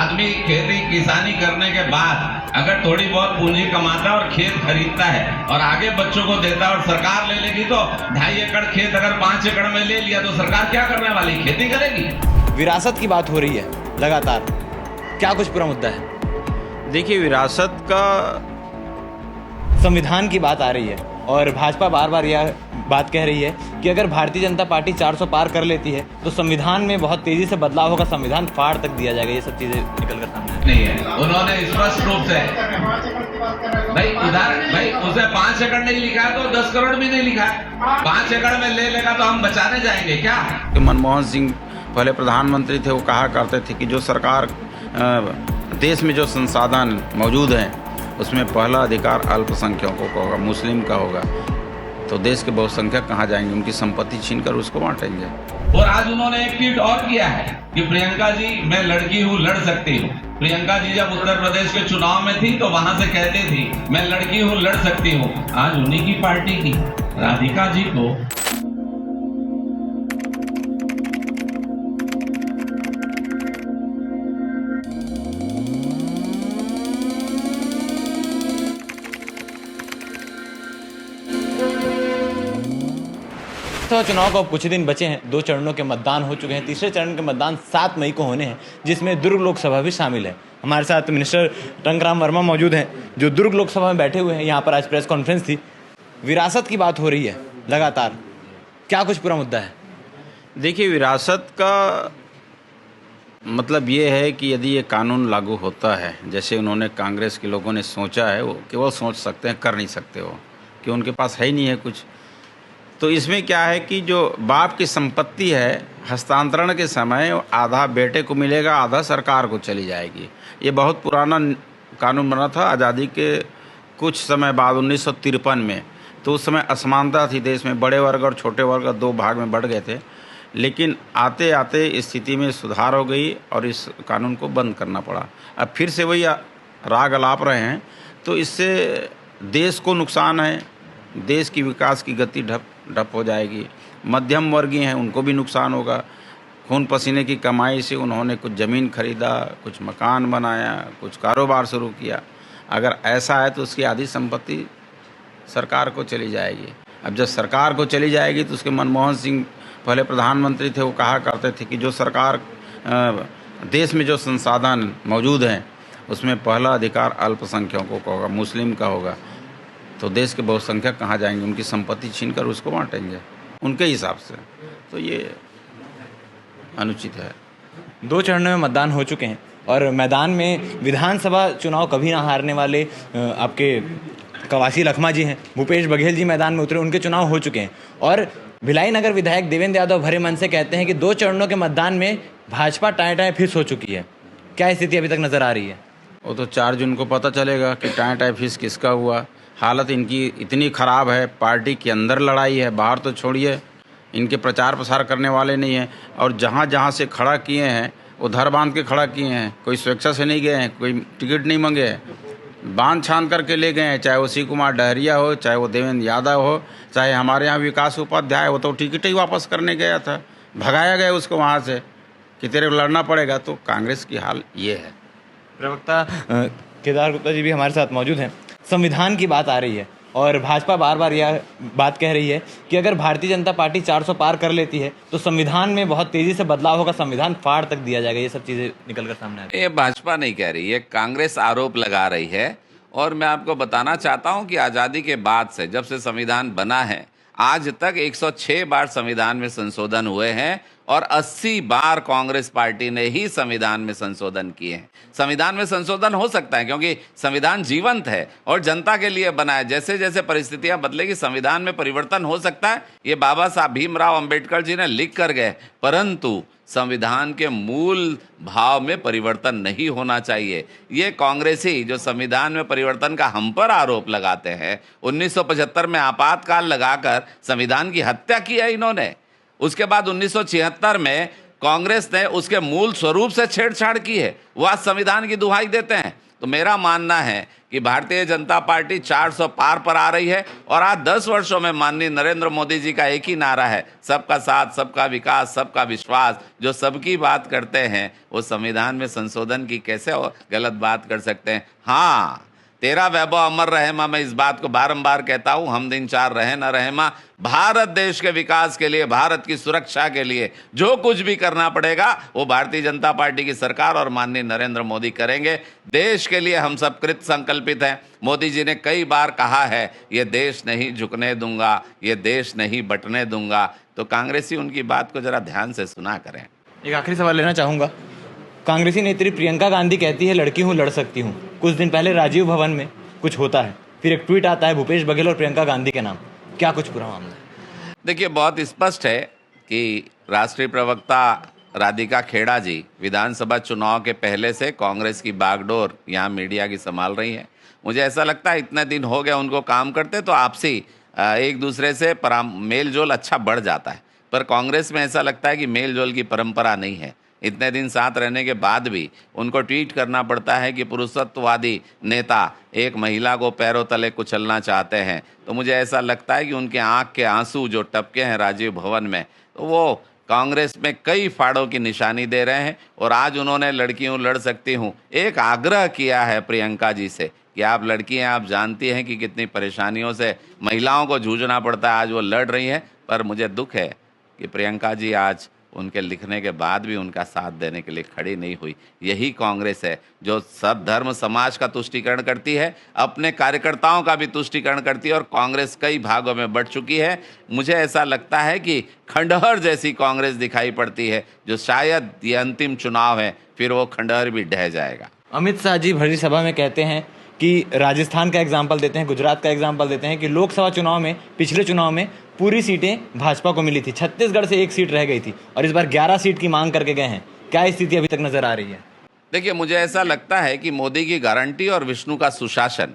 आदमी खेती किसानी करने के बाद अगर थोड़ी बहुत पूंजी कमाता है और खेत खरीदता है और आगे बच्चों को देता है और सरकार ले लेगी तो 2.5 एकड़ खेत अगर 5 एकड़ में ले लिया तो सरकार क्या करने वाली, खेती करेगी। विरासत की बात हो रही है लगातार, क्या कुछ पूरा मुद्दा है? देखिए, विरासत का संविधान की बात आ रही है और भाजपा बार बार यह बात कह रही है कि अगर भारतीय जनता पार्टी 400 पार कर लेती है तो संविधान में बहुत तेजी से बदलाव होगा, संविधान फाड़ तक दिया जाएगा। ये सब चीजें निकल कर सामने नहीं है। उन्होंने स्पष्ट रूप से भाई उसे 5 एकड़ नहीं लिखा है तो 10 करोड़ भी नहीं लिखा है। 5 एकड़ में ले लेगा तो हम बचाने जाएंगे क्या? मनमोहन सिंह पहले प्रधानमंत्री थे, वो कहा करते थे कि जो सरकार देश में जो संसाधन मौजूद हैं उसमें पहला अधिकार अल्पसंख्यकों का होगा, मुस्लिम का होगा, तो देश के बहुसंख्यक कहाँ जाएंगे, उनकी संपत्ति छीनकर उसको बांटेंगे। और आज उन्होंने एक ट्वीट और किया है कि प्रियंका जी मैं लड़की हूँ, लड़ सकती हूँ। प्रियंका जी जब उत्तर प्रदेश के चुनाव में थी तो वहां से कहती थी मैं लड़की हूँ, लड़ सकती हूँ। आज उन्हीं की पार्टी की राधिका जी को तो चुनाव को अब कुछ ही दिन बचे हैं, 2 चरणों के मतदान हो चुके हैं। तीसरे चरण के मतदान 7 मई को होने हैं, जिसमें दुर्ग लोकसभा भी शामिल है। हमारे साथ मिनिस्टर टंकराम वर्मा मौजूद हैं, जो दुर्ग लोकसभा में बैठे हुए हैं। यहाँ पर आज प्रेस कॉन्फ्रेंस थी, विरासत की बात हो रही है लगातार, क्या कुछ पूरा मुद्दा है? देखिए, विरासत का मतलब ये है कि यदि ये कानून लागू होता है, जैसे उन्होंने कांग्रेस के लोगों ने सोचा है, वो केवल सोच सकते हैं, कर नहीं सकते वो, कि उनके पास है ही नहीं है कुछ। तो इसमें क्या है कि जो बाप की संपत्ति है, हस्तांतरण के समय आधा बेटे को मिलेगा, आधा सरकार को चली जाएगी। ये बहुत पुराना कानून बना था आज़ादी के कुछ समय बाद 1953 में। तो उस समय असमानता थी देश में, बड़े वर्ग और छोटे वर्ग 2 भाग में बढ़ गए थे। लेकिन आते आते स्थिति में सुधार हो गई और इस कानून को बंद करना पड़ा। अब फिर से वही राग अलाप रहे हैं, तो इससे देश को नुकसान है, देश की विकास की गति ढप हो जाएगी। मध्यम वर्गीय हैं, उनको भी नुकसान होगा। खून पसीने की कमाई से उन्होंने कुछ ज़मीन खरीदा, कुछ मकान बनाया, कुछ कारोबार शुरू किया। अगर ऐसा है तो उसकी आधी संपत्ति सरकार को चली जाएगी। अब जब सरकार को चली जाएगी तो उसके मनमोहन सिंह पहले प्रधानमंत्री थे, वो कहा करते थे कि जो सरकार देश में जो संसाधन मौजूद हैं उसमें पहला अधिकार अल्पसंख्यकों का होगा, मुस्लिम का होगा, तो देश के बहुसंख्यक कहाँ जाएंगे, उनकी संपत्ति छीनकर उसको बांटेंगे उनके हिसाब से। तो ये अनुचित है। 2 चरणों में मतदान हो चुके हैं और मैदान में विधानसभा चुनाव कभी ना हारने वाले आपके कवासी लखमा जी हैं, भूपेश बघेल जी मैदान में उतरे, उनके चुनाव हो चुके हैं। और भिलाई नगर विधायक देवेंद्र यादव भरे मन से कहते हैं कि 2 चरणों के मतदान में भाजपा टाएं फिस हो चुकी है। क्या स्थिति अभी तक नजर आ रही है? वो तो 4 जून को पता चलेगा कि टाएं फिस किसका हुआ। हालत इनकी इतनी ख़राब है, पार्टी के अंदर लड़ाई है, बाहर तो छोड़िए, इनके प्रचार प्रसार करने वाले नहीं हैं। और जहाँ जहाँ से खड़ा किए हैं वो धर बांध के खड़ा किए हैं, कोई स्वेच्छा से नहीं गए हैं, कोई टिकट नहीं मांगे हैं, बांध छान करके ले गए हैं। चाहे वो शिव कुमार डहरिया हो, चाहे वो देवेंद्र यादव हो, चाहे हमारे यहाँ विकास उपाध्याय, वो तो टिकट ही वापस करने गया था, भगाया गया उसको वहाँ से कि तेरे को लड़ना पड़ेगा। तो कांग्रेस की हाल ये है। प्रवक्ता केदार गुप्ता जी भी हमारे साथ मौजूद हैं। संविधान की बात आ रही है और भाजपा बार बार यह बात कह रही है कि अगर भारतीय जनता पार्टी 400 पार कर लेती है तो संविधान में बहुत तेजी से बदलाव होगा, संविधान फाड़ तक दिया जाएगा। ये सब चीजें निकल कर सामने आ रही है। ये भाजपा नहीं कह रही है, कांग्रेस आरोप लगा रही है। और मैं आपको बताना चाहता हूं कि आज़ादी के बाद से, जब से संविधान बना है, आज तक 106 बार संविधान में संशोधन हुए हैं और 80 बार कांग्रेस पार्टी ने ही संविधान में संशोधन किए हैं। संविधान में संशोधन हो सकता है क्योंकि संविधान जीवंत है और जनता के लिए बना है। जैसे जैसे परिस्थितियां बदलेगी संविधान में परिवर्तन हो सकता है। ये बाबा साहब भीमराव अंबेडकर जी ने लिख कर गए, परंतु संविधान के मूल भाव में परिवर्तन नहीं होना चाहिए। ये कांग्रेसी जो संविधान में परिवर्तन का हम पर आरोप लगाते हैं, 1975 में आपातकाल लगाकर संविधान की हत्या की है इन्होंने। उसके बाद 1976 में कांग्रेस ने उसके मूल स्वरूप से छेड़छाड़ की है। वो आज संविधान की दुहाई देते हैं। तो मेरा मानना है कि भारतीय जनता पार्टी 400 पार पर आ रही है। और आज 10 वर्षों में माननीय नरेंद्र मोदी जी का एक ही नारा है, सबका साथ, सबका विकास, सबका विश्वास। जो सबकी बात करते हैं वो संविधान में संशोधन की कैसे गलत बात कर सकते हैं। हाँ, तेरा वैभव अमर रहे माँ, मैं इस बात को बारंबार कहता हूं, हम दिन चार रहे न रहे माँ, भारत देश के विकास के लिए, भारत की सुरक्षा के लिए जो कुछ भी करना पड़ेगा वो भारतीय जनता पार्टी की सरकार और माननीय नरेंद्र मोदी करेंगे। देश के लिए हम सब कृत संकल्पित हैं। मोदी जी ने कई बार कहा है, ये देश नहीं झुकने दूंगा, ये देश नहीं बंटने दूंगा। तो कांग्रेसी उनकी बात को जरा ध्यान से सुना करें। एक आखिरी सवाल लेना चाहूँगा। कांग्रेसी नेत्री प्रियंका गांधी कहती है लड़की हूँ लड़ सकती हूँ। कुछ दिन पहले राजीव भवन में कुछ होता है, फिर एक ट्वीट आता है भूपेश बघेल और प्रियंका गांधी के नाम। क्या कुछ पूरा मामला है? देखिए, बहुत स्पष्ट है कि राष्ट्रीय प्रवक्ता राधिका खेड़ा जी विधानसभा चुनाव के पहले से कांग्रेस की बागडोर यहाँ मीडिया की संभाल रही हैं। मुझे ऐसा लगता है इतने दिन हो गए उनको काम करते, तो आपसी एक दूसरे से मेल जोल अच्छा बढ़ जाता है। पर कांग्रेस में ऐसा लगता है कि मेल जोल की परंपरा नहीं है। इतने दिन साथ रहने के बाद भी उनको ट्वीट करना पड़ता है कि पुरुषत्ववादी नेता एक महिला को पैरों तले कुचलना चाहते हैं। तो मुझे ऐसा लगता है कि उनके आंख के आंसू जो टपके हैं राजीव भवन में, तो वो कांग्रेस में कई फाड़ों की निशानी दे रहे हैं। और आज उन्होंने लड़की हूँ लड़ सकती हूँ एक आग्रह किया है प्रियंका जी से कि आप लड़की हैं, आप जानती हैं कि कितनी परेशानियों से महिलाओं को जूझना पड़ता है। आज वो लड़ रही हैं, पर मुझे दुख है कि प्रियंका जी आज उनके लिखने के बाद भी उनका साथ देने के लिए खड़ी नहीं हुई। यही कांग्रेस है जो सब धर्म समाज का तुष्टीकरण करती है, अपने कार्यकर्ताओं का भी तुष्टीकरण करती है। और कांग्रेस कई भागों में बढ़ चुकी है। मुझे ऐसा लगता है कि खंडहर जैसी कांग्रेस दिखाई पड़ती है, जो शायद ये अंतिम चुनाव है, फिर वो खंडहर भी ढह जाएगा। अमित शाह जी भरी सभा में कहते हैं कि राजस्थान का एग्जाम्पल देते हैं, गुजरात का एग्जाम्पल देते हैं कि लोकसभा चुनाव में, पिछले चुनाव में पूरी सीटें भाजपा को मिली थी, छत्तीसगढ़ से एक सीट रह गई थी और इस बार 11 सीट की मांग करके गए हैं। क्या स्थिति अभी तक नजर आ रही है? देखिए, मुझे ऐसा लगता है कि मोदी की गारंटी और विष्णु का सुशासन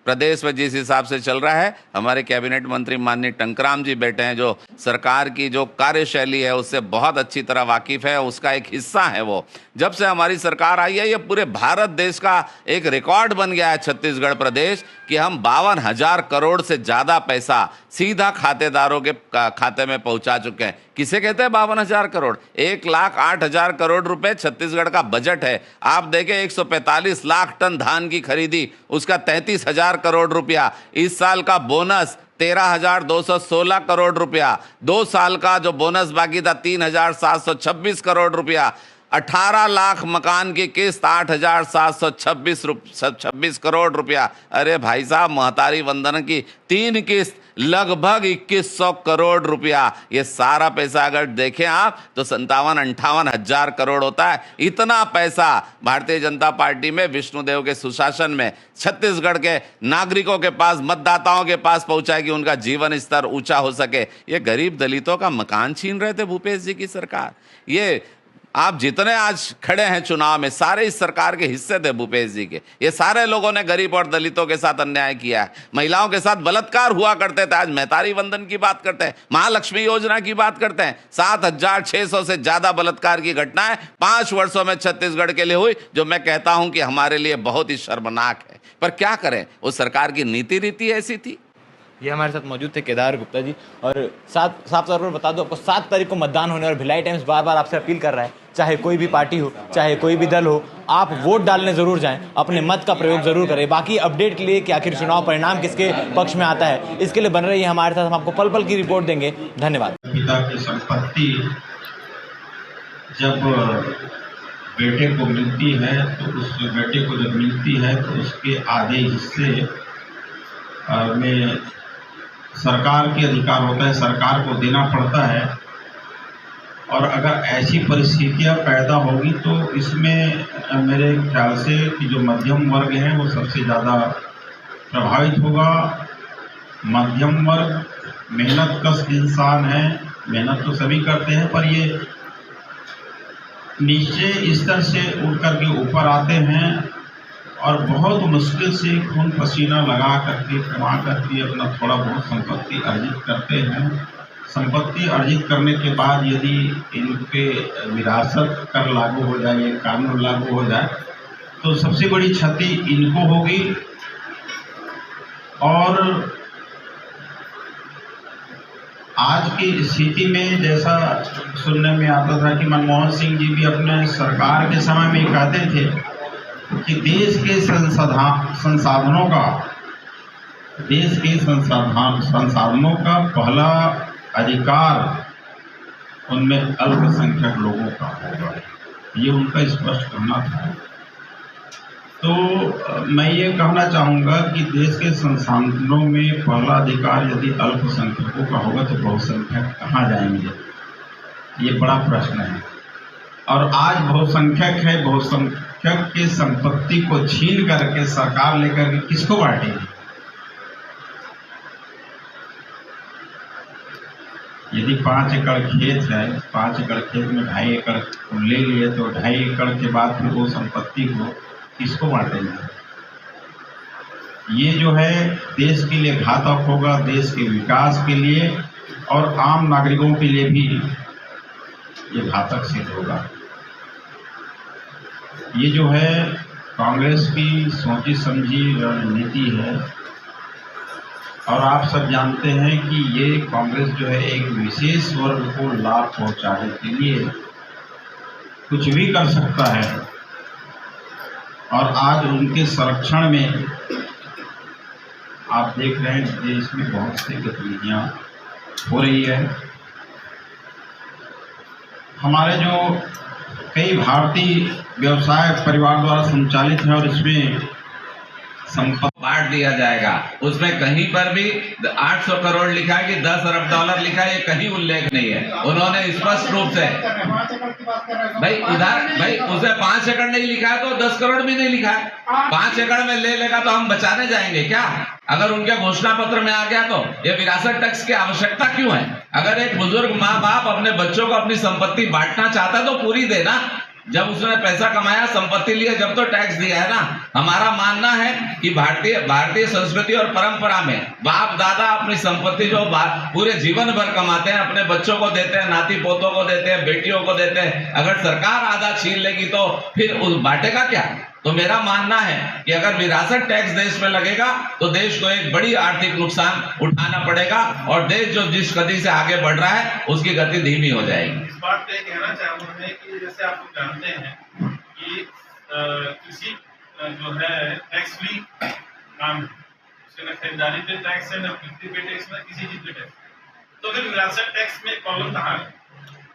प्रदेश में जिस हिसाब से चल रहा है, हमारे कैबिनेट मंत्री माननीय टंकराम जी बैठे हैं, जो सरकार की जो कार्यशैली है उससे बहुत अच्छी तरह वाकिफ है, उसका एक हिस्सा है वो। जब से हमारी सरकार आई है, ये पूरे भारत देश का एक रिकॉर्ड बन गया है छत्तीसगढ़ प्रदेश कि हम 52,000 करोड़ से ज़्यादा पैसा सीधा खातेदारों के खाते में पहुंचा चुके हैं। किसे कहते हैं 52,000 करोड़? 1,08,000 करोड़ रुपए छत्तीसगढ़ का बजट है। आप देखें, 145 लाख टन धान की खरीदी, उसका 33,000 करोड़ रुपया। इस साल का बोनस 13,216 करोड़ रुपया। 2 साल का जो बोनस बाकी था 3,726 करोड़ रुपया। 18 लाख मकान की किस्त 8,726 करोड़ रुपया। अरे भाई साहब, महतारी वंदन की 3 किस्त लगभग 2,100 करोड़ रुपया। ये सारा पैसा अगर देखें आप तो 57-58 हजार करोड़ होता है। इतना पैसा भारतीय जनता पार्टी में, विष्णुदेव के सुशासन में छत्तीसगढ़ के नागरिकों के पास, मतदाताओं के पास पहुंचा है कि उनका जीवन स्तर ऊंचा हो सके। ये गरीब दलितों का मकान छीन रहे थे भूपेश जी की सरकार। ये आप जितने आज खड़े हैं चुनाव में, सारे इस सरकार के हिस्से थे भूपेश जी के। ये सारे लोगों ने गरीब और दलितों के साथ अन्याय किया है। महिलाओं के साथ बलात्कार हुआ करते थे, आज महतारी वंदन की बात करते हैं, महालक्ष्मी योजना की बात करते हैं। 7,600 से ज्यादा बलात्कार की घटनाएं 5 वर्षों में छत्तीसगढ़ के लिए हुई, जो मैं कहता हूं कि हमारे लिए बहुत ही शर्मनाक है। पर क्या करें, उस सरकार की नीति रीति ऐसी थी। ये हमारे साथ मौजूद थे केदार गुप्ता जी। और साफ तौर पर बता दो, आपको 7 तारीख को मतदान होने और भिलाई टाइम्स बार बार आपसे अपील कर रहा है, चाहे कोई भी पार्टी हो, चाहे कोई भी दल हो, आप वोट डालने जरूर जाएं, अपने मत का प्रयोग जरूर करें। बाकी अपडेट के लिए कि आखिर चुनाव परिणाम किसके पक्ष में आता है, इसके लिए बन रही है हमारे साथ, हम आपको पल पल की रिपोर्ट देंगे। धन्यवाद। पिता की संपत्ति जब बेटे को मिलती है, तो उस बेटे को जब मिलती है तो उसके आधे हिस्से में सरकार के अधिकार होता है, सरकार को देना पड़ता है। और अगर ऐसी परिस्थितियां पैदा होगी तो इसमें मेरे ख्याल से कि जो मध्यम वर्ग है वो सबसे ज़्यादा प्रभावित होगा। मध्यम वर्ग मेहनत कश इंसान है, मेहनत तो सभी करते हैं, पर ये नीचे स्तर से उठ करके ऊपर आते हैं और बहुत मुश्किल से खून पसीना लगा करके, कमा करके अपना थोड़ा बहुत संपत्ति अर्जित करते हैं। संपत्ति अर्जित करने के बाद यदि इन पे विरासत कर लागू हो जाए, ये कानून लागू हो जाए, तो सबसे बड़ी क्षति इनको होगी। और आज की स्थिति में जैसा सुनने में आता था कि मनमोहन सिंह जी भी अपने सरकार के समय में कहते थे कि देश के संसाधनों का पहला अधिकार उनमें अल्पसंख्यक लोगों का होगा, ये उनका स्पष्ट कहना था। तो मैं ये कहना चाहूँगा कि देश के संसाधनों में पहला अधिकार यदि अल्पसंख्यकों का होगा तो बहुसंख्यक कहाँ जाएंगे, ये बड़ा प्रश्न है। और आज बहुसंख्यक है, बहुसंख्यक की संपत्ति को छीन करके सरकार लेकर के किसको बांटेगी? यदि 5 एकड़ खेत है, 5 एकड़ खेत में 2.5 एकड़ ले लिए तो 2.5 एकड़ के बाद फिर वो संपत्ति को किसको बांटेंगे? ये जो है देश के लिए घातक होगा, देश के विकास के लिए और आम नागरिकों के लिए भी ये घातक सिद्ध होगा। ये जो है कांग्रेस की सोची समझी रणनीति है और आप सब जानते हैं कि ये कांग्रेस जो है एक विशेष वर्ग को लाभ पहुंचाने के लिए कुछ भी कर सकता है और आज उनके संरक्षण में आप देख रहे हैं देश में बहुत सी गतिविधियां हो रही है। हमारे जो कई भारतीय व्यवसाय परिवार द्वारा संचालित है और इसमें संपत्ति बांट दिया जाएगा, उसमें कहीं पर भी 800 करोड़ लिखा है कि 10 अरब डॉलर लिखा है, ये कहीं उल्लेख नहीं है। उन्होंने स्पष्ट रूप से भाई उसे 5 एकड़ नहीं लिखा है तो 10 करोड़ भी नहीं लिखा है। 5 एकड़ में ले लेगा तो हम बचाने जाएंगे क्या? अगर उनके घोषणा पत्र में आ गया तो ये विरासत टैक्स की आवश्यकता क्यों है? अगर एक बुजुर्ग माँ बाप अपने बच्चों को अपनी संपत्ति बांटना चाहता है तो पूरी देना। जब उसने पैसा कमाया, संपत्ति लिया, जब तो टैक्स दिया है ना। हमारा मानना है कि भारतीय संस्कृति और परंपरा में बाप दादा अपनी संपत्ति जो पूरे जीवन भर कमाते हैं, अपने बच्चों को देते हैं, नाती पोतों को देते हैं, बेटियों को देते हैं। अगर सरकार आधा छीन लेगी तो फिर उस बांटेगा क्या? तो मेरा मानना है कि अगर विरासत टैक्स देश में लगेगा तो देश को एक बड़ी आर्थिक नुकसान उठाना पड़ेगा और देश जो जिस गति से आगे बढ़ रहा है उसकी गति धीमी हो जाएगी। इस बात पे कहना चाहूंगा मैं कि जैसे आप लोग जानते हैं कि किसी जो है टैक्स फ्री काम है, न खरीदारी पे टैक्स है, न बिक्री पे टैक्स, न किसी चीज पे टैक्स। तो फिर विरासत टैक्स में प्रॉब्लम कहाँ है?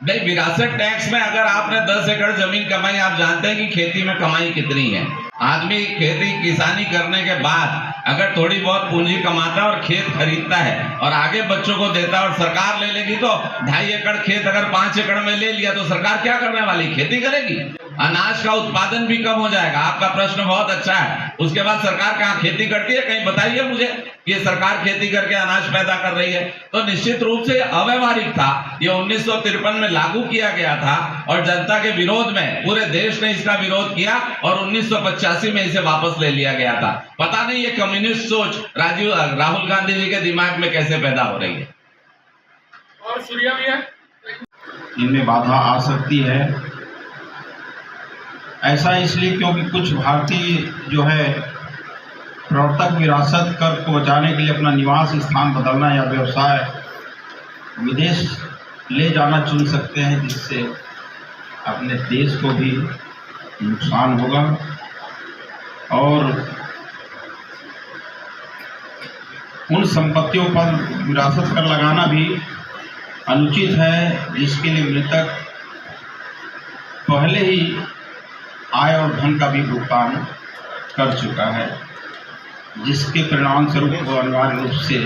नहीं, विरासत टैक्स में अगर आपने 10 एकड़ जमीन कमाई, आप जानते हैं कि खेती में कमाई कितनी है। आदमी खेती किसानी करने के बाद अगर थोड़ी बहुत पूंजी कमाता है और खेत खरीदता है और आगे बच्चों को देता है और सरकार ले लेगी तो 2.5 एकड़ खेत अगर 5 एकड़ में ले लिया तो सरकार क्या करने वाली? खेती करेगी। अनाज का उत्पादन भी कम हो जाएगा। आपका प्रश्न बहुत अच्छा है। उसके बाद सरकार कहाँ खेती करती है? कहीं बताइए मुझे ये सरकार खेती करके अनाज पैदा कर रही है। तो निश्चित रूप से अव्यवहारिक था। ये 1953 में लागू किया गया था और जनता के विरोध में पूरे देश ने इसका विरोध किया और 1985 में इसे वापस ले लिया गया था। पता नहीं ये कम्युनिस्ट सोच राहुल गांधी जी के दिमाग में कैसे पैदा हो रही है। और सूर्या भी है, इनमें बाधा आ सकती है। ऐसा इसलिए क्योंकि कुछ भारतीय जो है प्रवर्तक विरासत कर को बचाने के लिए अपना निवास स्थान बदलना या व्यवसाय विदेश ले जाना चुन सकते हैं, जिससे अपने देश को भी नुकसान होगा और उन संपत्तियों पर विरासत कर लगाना भी अनुचित है जिसके लिए मृतक पहले ही आय और धन का भी भुगतान कर चुका है, जिसके परिणाम स्वरूप वो अनिवार्य रूप से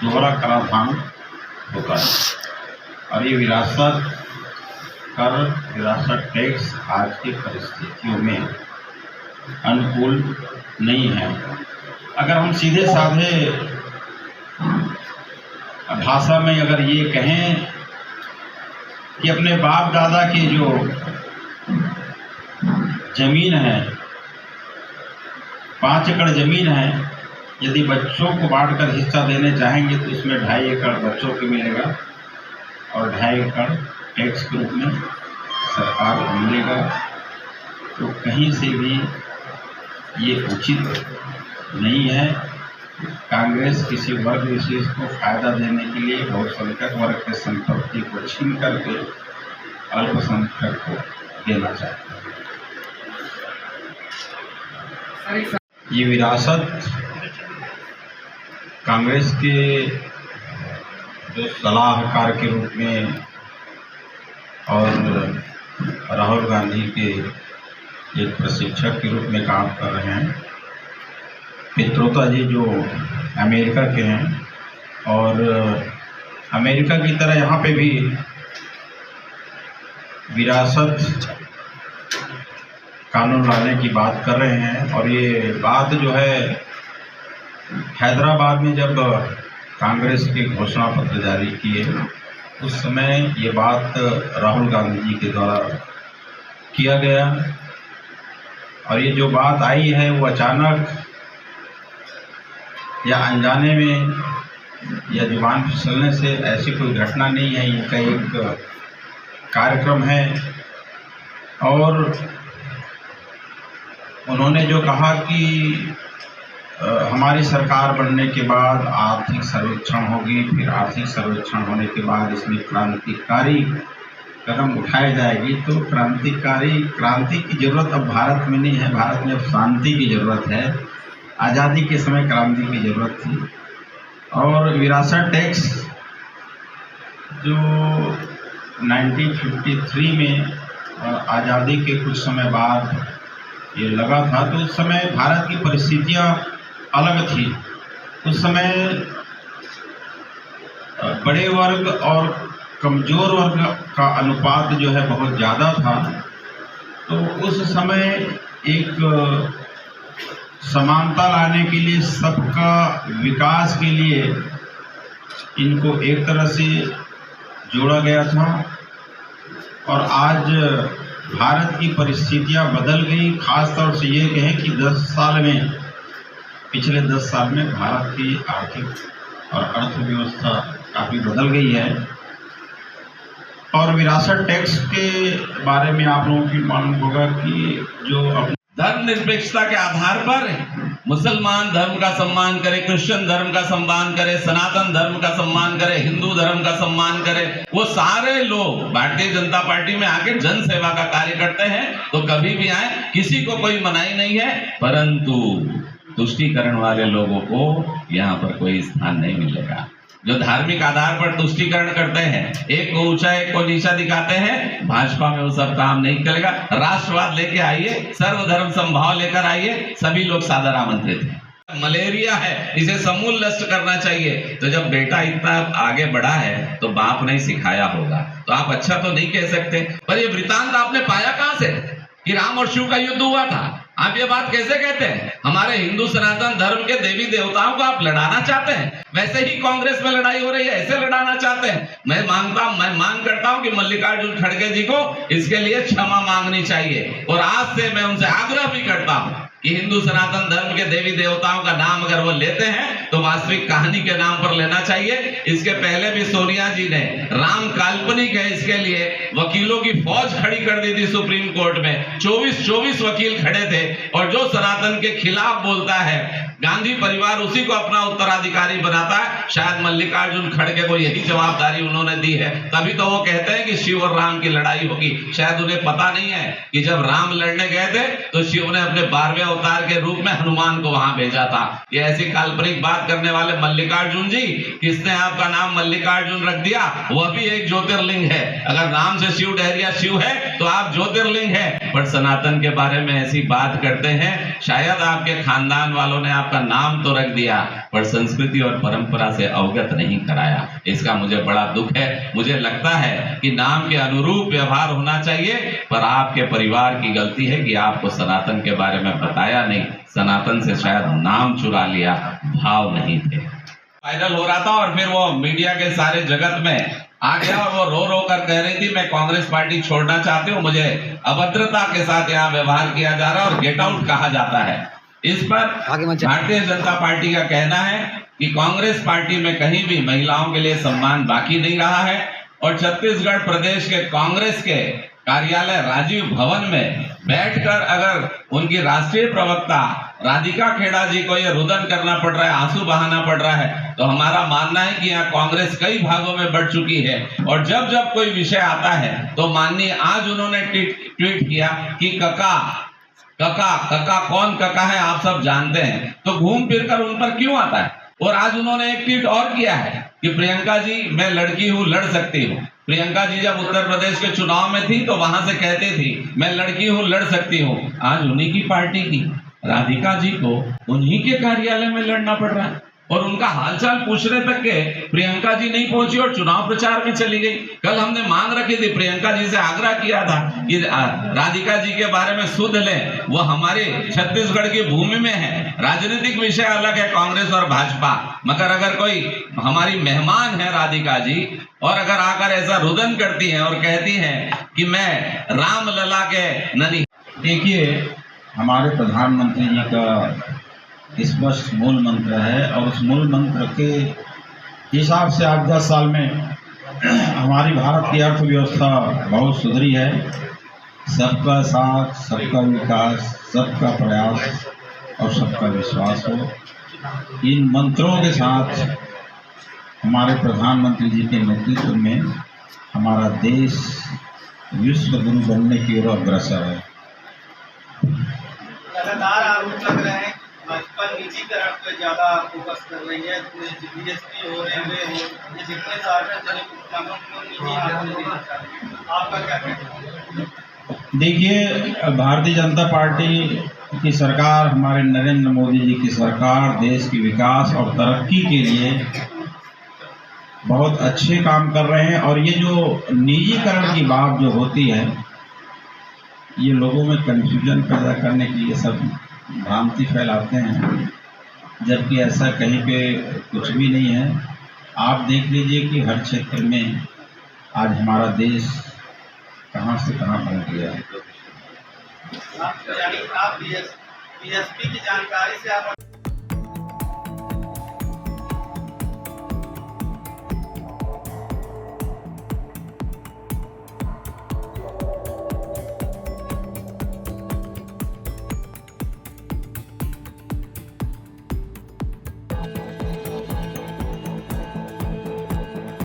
दोहरा कराधान होता है। और ये विरासत कर, विरासत टैक्स आज की परिस्थितियों में अनुकूल नहीं है। अगर हम सीधे साधे भाषा में अगर ये कहें कि अपने बाप दादा की जो जमीन है, 5 एकड़ जमीन है, यदि बच्चों को बांटकर हिस्सा देने चाहेंगे तो इसमें 2.5 एकड़ बच्चों को मिलेगा और 2.5 एकड़ टैक्स के रूप में सरकार को मिलेगा। तो कहीं से भी ये उचित नहीं है। कांग्रेस किसी वर्ग विशेष को फायदा देने के लिए बहुसंख्यक वर्ग के संपत्ति को छीन करके अल्पसंख्यक को देना चाहती है। ये विरासत कांग्रेस के जो सलाहकार के रूप में और राहुल गांधी के एक प्रशिक्षक के रूप में काम कर रहे हैं। पित्रोता जी जो अमेरिका के हैं और अमेरिका की तरह यहाँ पे भी विरासत कानून लाने की बात कर रहे हैं। और ये बात जो है हैदराबाद में जब कांग्रेस के घोषणा पत्र जारी किए उस समय ये बात राहुल गांधी जी के द्वारा किया गया। और ये जो बात आई है वो अचानक या अनजाने में या जुबान फिसलने से ऐसी कोई घटना नहीं है। इनका एक कार्यक्रम है। और उन्होंने जो कहा कि हमारी सरकार बनने के बाद आर्थिक सर्वेक्षण होगी, फिर आर्थिक सर्वेक्षण होने के बाद इसमें क्रांतिकारी कदम उठाई जाएगी। तो क्रांति की ज़रूरत अब भारत में नहीं है। भारत में अब शांति की ज़रूरत है। आज़ादी के समय क्रांति की ज़रूरत थी। और विरासत टैक्स जो 1953 में आज़ादी के कुछ समय बाद ये लगा था, तो उस समय भारत की परिस्थितियाँ अलग थी। उस समय बड़े वर्ग और कमज़ोर वर्ग का अनुपात जो है बहुत ज़्यादा था। तो उस समय एक समानता लाने के लिए, सबका विकास के लिए इनको एक तरह से जोड़ा गया था। और आज भारत की परिस्थितियां बदल गई। खास तौर से ये कहें कि पिछले 10 साल में भारत की आर्थिक और अर्थव्यवस्था काफ़ी बदल गई है। और विरासत टैक्स के बारे में आप लोगों की मालूम होगा कि जो धर्मनिरपेक्षता के आधार पर मुसलमान धर्म का सम्मान करे, क्रिश्चियन धर्म का सम्मान करे, सनातन धर्म का सम्मान करे, हिंदू धर्म का सम्मान करे, वो सारे लोग भारतीय जनता पार्टी में आके जन सेवा का कार्य करते हैं। तो कभी भी आए, किसी को कोई मनाही नहीं है। परंतु तुष्टीकरण वाले लोगों को यहाँ पर कोई स्थान नहीं मिलेगा। जो धार्मिक आधार पर तुष्टीकरण करते हैं, एक को ऊंचा एक को नीचा दिखाते हैं, भाजपा में वो सब काम नहीं चलेगा। राष्ट्रवाद लेके आइए, सर्वधर्म समभाव लेकर आइए, सभी लोग सादर आमंत्रित हैं। मलेरिया है, इसे समूल नष्ट करना चाहिए। तो जब बेटा इतना आगे बढ़ा है तो बाप ने सिखाया होगा, तो आप अच्छा तो नहीं कह सकते। पर ये वृतांत आपने पाया कहां से कि राम और शिव का युद्ध हुआ था? आप ये बात कैसे कहते हैं? हमारे हिंदू सनातन धर्म के देवी देवताओं को आप लड़ाना चाहते हैं। वैसे ही कांग्रेस में लड़ाई हो रही है, ऐसे लड़ाना चाहते हैं। मैं मांग करता हूं कि मल्लिकार्जुन खड़गे जी को इसके लिए क्षमा मांगनी चाहिए। और आज से मैं उनसे आग्रह भी करता हूं कि हिंदू सनातन धर्म के देवी देवताओं का नाम अगर वो लेते हैं तो वास्तविक कहानी के नाम पर लेना चाहिए। इसके पहले भी सोनिया जी ने राम काल्पनिक है इसके लिए वकीलों की फौज खड़ी कर दी थी सुप्रीम कोर्ट में। 24 वकील खड़े थे। और जो सनातन के खिलाफ बोलता है, गांधी परिवार उसी को अपना उत्तराधिकारी बनाता है। शायद मल्लिकार्जुन खड़गे को यही जवाबदारी उन्होंने दी है, तभी तो वो कहते हैं कि शिव और राम की लड़ाई होगी। शायद उन्हें पता नहीं है कि जब राम लड़ने गए थे तो शिव ने अपने 12वें अवतार के रूप में हनुमान को वहां भेजा था। ये ऐसी काल्पनिक बात करने वाले मल्लिकार्जुन जी, किसने आपका नाम मल्लिकार्जुन रख दिया? वह भी एक ज्योतिर्लिंग है। अगर नाम से शिव डहरिया शिव है तो आप ज्योतिर्लिंग है। पर सनातन के बारे में ऐसी बात करते हैं। शायद आपके खानदान वालों ने आपका नाम तो रख दिया, पर संस्कृति और परंपरा से अवगत नहीं कराया। इसका मुझे बड़ा दुख है। मुझे लगता है कि नाम के अनुरूप व्यवहार होना चाहिए, पर आपके परिवार की गलती है कि आपको सनातन के बारे में बताया नहीं। सनातन से शायद नाम चुरा लिया, भाव नहीं थे। वायरल हो रहा था और फिर वो मीडिया के सारे जगत में आ गया और वो रो रो कर कह रही थी मैं कांग्रेस पार्टी छोड़ना चाहती हूँ, मुझे अभद्रता के साथ यहाँ व्यवहार किया जा रहा है और गेट आउट कहा जाता है। इस पर भारतीय जनता पार्टी का कहना है कि कांग्रेस पार्टी में कहीं भी महिलाओं के लिए सम्मान बाकी नहीं रहा है। और छत्तीसगढ़ प्रदेश के कांग्रेस के कार्यालय राजीव भवन में बैठकर अगर उनकी राष्ट्रीय प्रवक्ता राधिका खेड़ा जी को ये रुदन करना पड़ रहा है, आंसू बहाना पड़ रहा है, तो हमारा मानना है कि यहाँ कांग्रेस कई भागों में बढ़ चुकी है। और जब जब कोई विषय आता है तो माननीय आज उन्होंने ट्वीट किया कि कका कका कका कौन कका है आप सब जानते हैं, तो घूम फिर कर उन पर क्यों आता है। और आज उन्होंने एक ट्वीट और किया है कि प्रियंका जी मैं लड़की हूँ, लड़ सकती हूँ। प्रियंका जी जब उत्तर प्रदेश के चुनाव में थी तो वहां से कहते थी मैं लड़की हूँ, लड़ सकती हूँ। आज उन्हीं की पार्टी की राधिका जी को उन्हीं के कार्यालय में लड़ना पड़ रहा है और उनका हालचाल पूछने तक के प्रियंका जी नहीं पहुंची और चुनाव प्रचार में चली गई। कल हमने मांग रखी थी, प्रियंका जी से आग्रह किया था कि राधिका जी के बारे में सुध लें, वो हमारे छत्तीसगढ़ की भूमि में है। राजनीतिक विषय अलग है कांग्रेस और भाजपा, मगर अगर कोई हमारी मेहमान है राधिका जी और अगर आकर ऐसा रुदन करती है और कहती है कि मैं राम लला के ननी। देखिए, हमारे प्रधानमंत्री जी का स्पष्ट मूल मंत्र है और उस मूल मंत्र के हिसाब से आज 10 साल में हमारी भारत की अर्थव्यवस्था बहुत सुधरी है। सबका साथ, सबका विकास, सबका प्रयास और सबका विश्वास हो, इन मंत्रों के साथ हमारे प्रधानमंत्री जी के नेतृत्व में हमारा देश विश्व गुरु बनने की ओर अग्रसर है। लगातार आरोप लग रहे हैं भाजपा निजीकरण पे ज्यादा फोकस कर रही है, बीएसपी हो रहे हैं, जितने सारे कानून को निजी हाथ में देना चाहते हैं, आपका क्या कहना है? देखिए, भारतीय जनता पार्टी की सरकार, हमारे नरेंद्र मोदी जी की सरकार देश के विकास और तरक्की के लिए बहुत अच्छे काम कर रहे हैं। और ये जो निजीकरण की बात जो होती है, ये लोगों में कंफ्यूजन पैदा करने के लिए सब भ्रांति फैलाते हैं, जबकि ऐसा कहीं पे कुछ भी नहीं है। आप देख लीजिए कि हर क्षेत्र में आज हमारा देश कहां से कहां पहुंच गया है। आप बीएसपी की जानकारी से आप